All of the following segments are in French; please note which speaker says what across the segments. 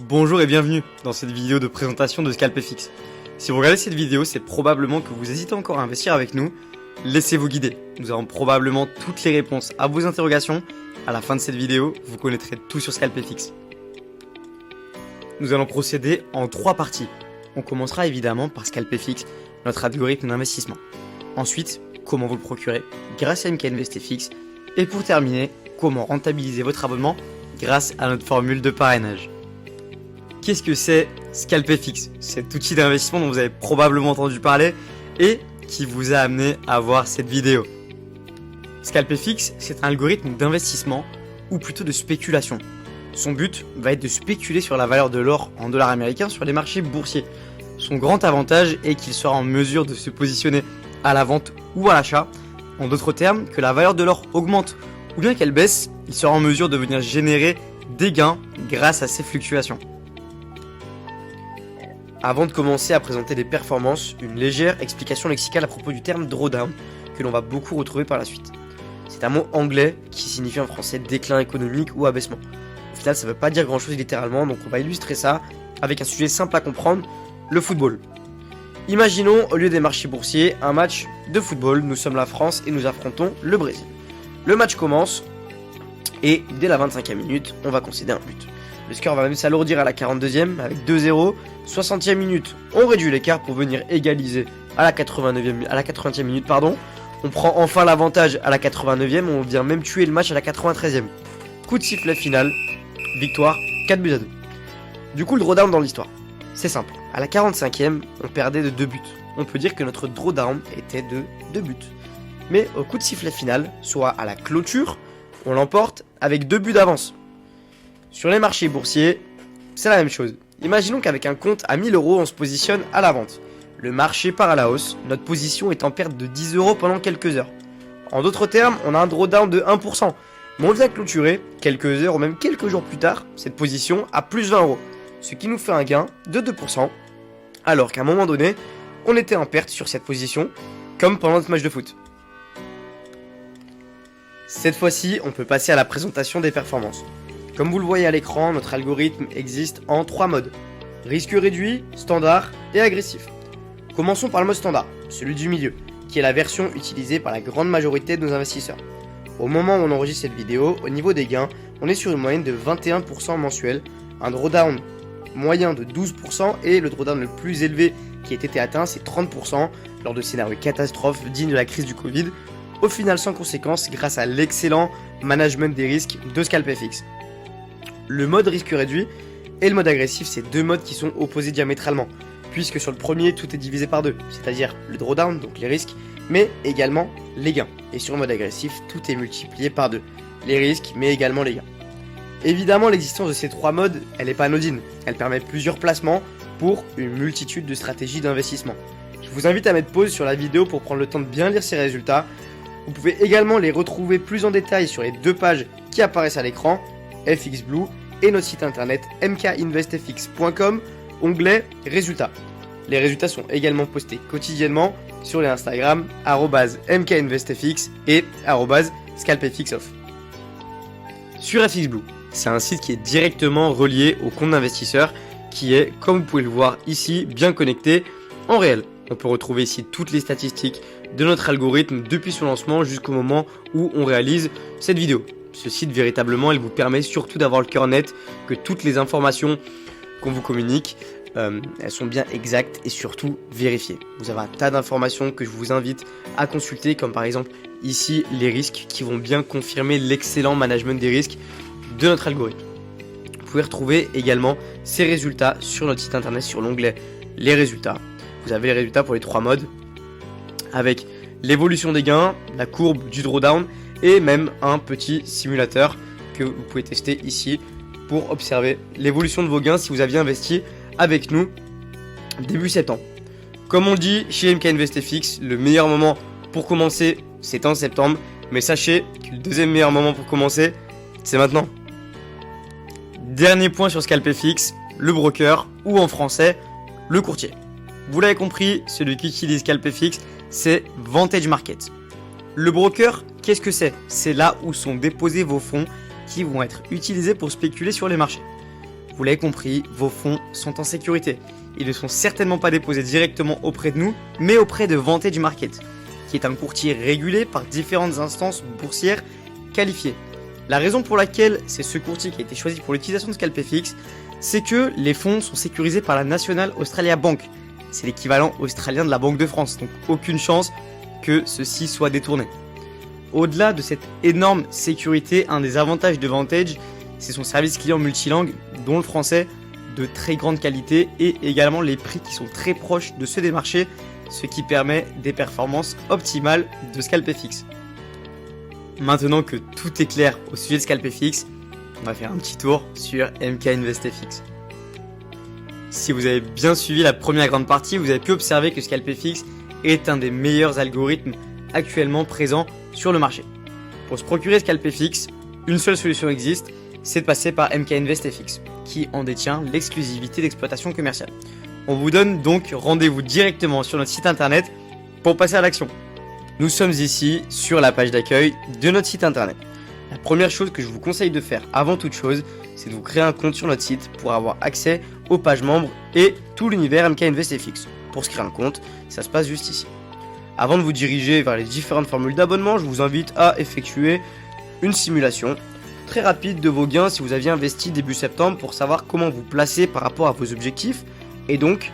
Speaker 1: Bonjour et bienvenue dans cette vidéo de présentation de ScalpFX. Si vous regardez cette vidéo, c'est probablement que vous hésitez encore à investir avec nous. Laissez-vous guider. Nous avons probablement toutes les réponses à vos interrogations. À la fin de cette vidéo, vous connaîtrez tout sur ScalpFX. Nous allons procéder en 3 parties. On commencera évidemment par ScalpFX, notre algorithme d'investissement. Ensuite, comment vous le procurer grâce à MKInvestFX. Et pour terminer, comment rentabiliser votre abonnement grâce à notre formule de parrainage. Qu'est-ce que c'est ScalpFX? Cet outil d'investissement dont vous avez probablement entendu parler et qui vous a amené à voir cette vidéo. ScalpFX, c'est un algorithme d'investissement ou plutôt de spéculation. Son but va être de spéculer sur la valeur de l'or en dollars américains sur les marchés boursiers. Son grand avantage est qu'il sera en mesure de se positionner à la vente ou à l'achat. En d'autres termes, que la valeur de l'or augmente ou bien qu'elle baisse, il sera en mesure de venir générer des gains grâce à ces fluctuations. Avant de commencer à présenter les performances, une légère explication lexicale à propos du terme drawdown que l'on va beaucoup retrouver par la suite. C'est un mot anglais qui signifie en français déclin économique ou abaissement. Au final, ça ne veut pas dire grand chose littéralement, donc on va illustrer ça avec un sujet simple à comprendre, le football. Imaginons, au lieu des marchés boursiers, un match de football. Nous sommes la France et nous affrontons le Brésil. Le match commence et dès la 25e minute, on va concéder un but. Le score va même s'alourdir à la 42e avec 2-0. 60e minute, on réduit l'écart pour venir égaliser à la 80e minute. On prend enfin l'avantage à la 89e, on vient même tuer le match à la 93e. Coup de sifflet final, victoire 4-2. Du coup, le drawdown dans l'histoire, c'est simple. À la 45e, on perdait de 2 buts. On peut dire que notre drawdown était de 2 buts. Mais au coup de sifflet final, soit à la clôture, on l'emporte avec 2 buts d'avance. Sur les marchés boursiers, c'est la même chose. Imaginons qu'avec un compte à 1000 €, on se positionne à la vente. Le marché part à la hausse, notre position est en perte de 10 € pendant quelques heures. En d'autres termes, on a un drawdown de 1%, mais on vient clôturer quelques heures ou même quelques jours plus tard cette position à plus 20 €, ce qui nous fait un gain de 2%, alors qu'à un moment donné, on était en perte sur cette position, comme pendant notre match de foot. Cette fois-ci, on peut passer à la présentation des performances. Comme vous le voyez à l'écran, notre algorithme existe en 3 modes. Risque réduit, standard et agressif. Commençons par le mode standard, celui du milieu, qui est la version utilisée par la grande majorité de nos investisseurs. Au moment où on enregistre cette vidéo, au niveau des gains, on est sur une moyenne de 21% mensuel, un drawdown moyen de 12% et le drawdown le plus élevé qui a été atteint, c'est 30% lors de scénarios catastrophes dignes de la crise du Covid. Au final sans conséquence grâce à l'excellent management des risques de ScalpFX. Le mode risque réduit et le mode agressif, c'est 2 modes qui sont opposés diamétralement, puisque sur le premier, tout est divisé par 2, c'est-à-dire le drawdown, donc les risques, mais également les gains. Et sur le mode agressif, tout est multiplié par 2, les risques, mais également les gains. Évidemment, l'existence de ces 3 modes, elle n'est pas anodine, elle permet plusieurs placements pour une multitude de stratégies d'investissement. Je vous invite à mettre pause sur la vidéo pour prendre le temps de bien lire ces résultats. Vous pouvez également les retrouver plus en détail sur les 2 pages qui apparaissent à l'écran, FXBlue et notre site internet mkinvestfx.com, onglet résultats. Les résultats sont également postés quotidiennement sur les Instagram @mkinvestfx et @scalpfxoff. Sur FXBlue, c'est un site qui est directement relié au compte d'investisseur qui est, comme vous pouvez le voir ici, bien connecté en réel. On peut retrouver ici toutes les statistiques de notre algorithme depuis son lancement jusqu'au moment où on réalise cette vidéo. Ce site véritablement, il vous permet surtout d'avoir le cœur net, que toutes les informations qu'on vous communique, elles sont bien exactes et surtout vérifiées. Vous avez un tas d'informations que je vous invite à consulter, comme par exemple ici les risques qui vont bien confirmer l'excellent management des risques de notre algorithme. Vous pouvez retrouver également ces résultats sur notre site internet sur l'onglet les résultats. Vous avez les résultats pour les 3 modes avec l'évolution des gains, la courbe du drawdown et même un petit simulateur que vous pouvez tester ici pour observer l'évolution de vos gains si vous aviez investi avec nous début septembre. Comme on le dit chez MKInvestFX, le meilleur moment pour commencer c'est en septembre, mais sachez que le deuxième meilleur moment pour commencer c'est maintenant. Dernier point sur ScalpFX, le broker ou en français le courtier. Vous l'avez compris, celui qui utilise ScalpFX c'est Vantage Market. Le broker, qu'est-ce que c'est? C'est là où sont déposés vos fonds qui vont être utilisés pour spéculer sur les marchés.
Speaker 2: Vous l'avez compris, vos fonds sont en sécurité. Ils ne sont certainement pas déposés directement auprès de nous, mais auprès de Vantage Market, qui est un courtier régulé par différentes instances boursières qualifiées. La raison pour laquelle c'est ce courtier qui a été choisi pour l'utilisation de ScalpFX, c'est que les fonds sont sécurisés par la National Australia Bank. C'est l'équivalent australien de la Banque de France, donc aucune chance que ceci soit détourné. Au-delà de cette énorme sécurité, un des avantages de Vantage, c'est son service client multilingue, dont le français de très grande qualité et également les prix qui sont très proches de ceux des marchés, ce qui permet des performances optimales de ScalpFX. Maintenant que tout est clair au sujet de ScalpFX, on va faire un petit tour sur MK Invest FX. Si vous avez bien suivi la première grande partie, vous avez pu observer que ScalpFX est un des meilleurs algorithmes actuellement présents sur le marché. Pour se procurer ScalpFX, une seule solution existe, c'est de passer par MK Invest FX, qui en détient l'exclusivité d'exploitation commerciale. On vous donne donc rendez-vous directement sur notre site internet pour passer à l'action. Nous sommes ici sur la page d'accueil de notre site internet. La première chose que je vous conseille de faire avant toute chose, c'est de vous créer un compte sur notre site pour avoir accès aux pages membres et tout l'univers MK Invest FX. Pour se créer un compte, ça se passe juste ici. Avant de vous diriger vers les différentes formules d'abonnement, je vous invite à effectuer une simulation très rapide de vos gains si vous aviez investi début septembre pour savoir comment vous placer par rapport à vos objectifs et donc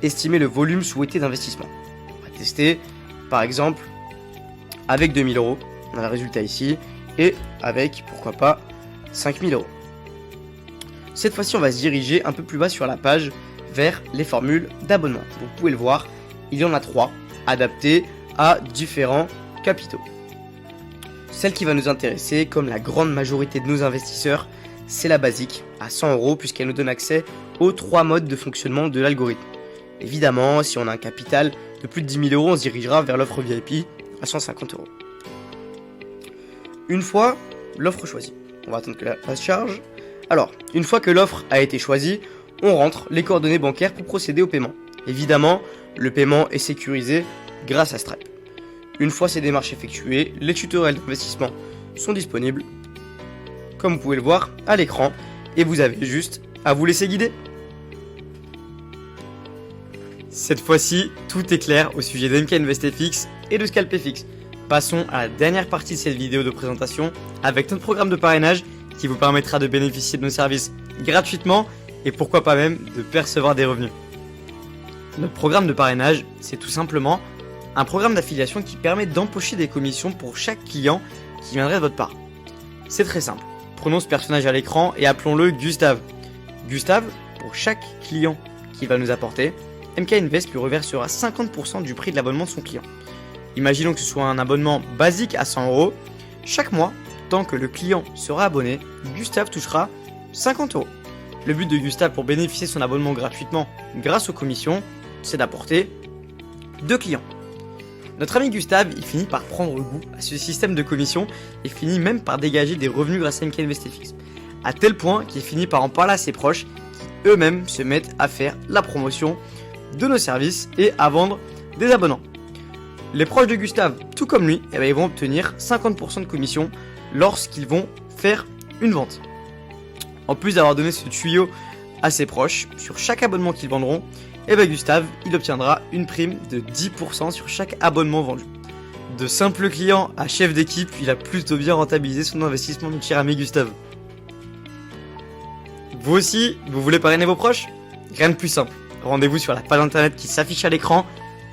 Speaker 2: estimer le volume souhaité d'investissement. On va tester par exemple avec 2000 €, on a le résultat ici, et avec pourquoi pas 5000 €. Cette fois-ci on va se diriger un peu plus bas sur la page vers les formules d'abonnement. Vous pouvez le voir, il y en a 3 adaptées à différents capitaux. Celle qui va nous intéresser, comme la grande majorité de nos investisseurs, c'est la basique à 100 € puisqu'elle nous donne accès aux 3 modes de fonctionnement de l'algorithme. Évidemment, si on a un capital de plus de 10 000 €, on se dirigera vers l'offre VIP à 150 €. Une fois l'offre choisie, on va attendre que la page charge. Alors, une fois que l'offre a été choisie, on rentre les coordonnées bancaires pour procéder au paiement. Évidemment, le paiement est sécurisé grâce à Stripe. Une fois ces démarches effectuées, les tutoriels d'investissement sont disponibles, comme vous pouvez le voir à l'écran, et vous avez juste à vous laisser guider. Cette fois-ci, tout est clair au sujet d'MK Invest FX et de ScalpFX. Passons à la dernière partie de cette vidéo de présentation avec notre programme de parrainage qui vous permettra de bénéficier de nos services gratuitement et pourquoi pas même de percevoir des revenus. Notre programme de parrainage, c'est tout simplement un programme d'affiliation qui permet d'empocher des commissions pour chaque client qui viendrait de votre part. C'est très simple. Prenons ce personnage à l'écran et appelons-le Gustave. Gustave, pour chaque client qu'il va nous apporter, MK Invest lui reversera 50% du prix de l'abonnement de son client. Imaginons que ce soit un abonnement basique à 100 €. Chaque mois, tant que le client sera abonné, Gustave touchera 50 €. Le but de Gustave pour bénéficier de son abonnement gratuitement grâce aux commissions, c'est d'apporter 2 clients. Notre ami Gustave, il finit par prendre goût à ce système de commission et finit même par dégager des revenus grâce à MK Invest FX. À tel point qu'il finit par en parler à ses proches qui eux-mêmes se mettent à faire la promotion de nos services et à vendre des abonnements. Les proches de Gustave, tout comme lui, ils vont obtenir 50% de commission lorsqu'ils vont faire une vente. En plus d'avoir donné ce tuyau à ses proches, sur chaque abonnement qu'ils vendront, Gustave, il obtiendra une prime de 10% sur chaque abonnement vendu. De simple client à chef d'équipe, il a plutôt bien rentabilisé son investissement, notre cher ami Gustave. Vous aussi, vous voulez parrainer vos proches? Rien de plus simple. Rendez-vous sur la page internet qui s'affiche à l'écran,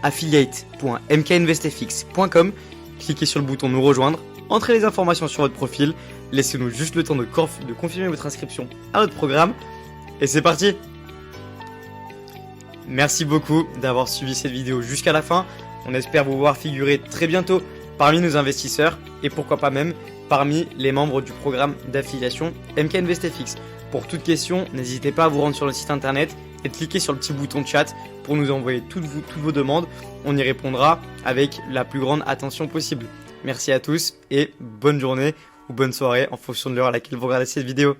Speaker 2: affiliate.mkinvestfx.com, cliquez sur le bouton nous rejoindre, entrez les informations sur votre profil, laissez-nous juste le temps de confirmer votre inscription à notre programme, et c'est parti! Merci beaucoup d'avoir suivi cette vidéo jusqu'à la fin, on espère vous voir figurer très bientôt parmi nos investisseurs, et pourquoi pas même parmi les membres du programme d'affiliation MK Invest FX. Pour toute question, n'hésitez pas à vous rendre sur le site internet et de cliquer sur le petit bouton de chat pour nous envoyer toutes vos demandes. On y répondra avec la plus grande attention possible. Merci à tous et bonne journée ou bonne soirée en fonction de l'heure à laquelle vous regardez cette vidéo.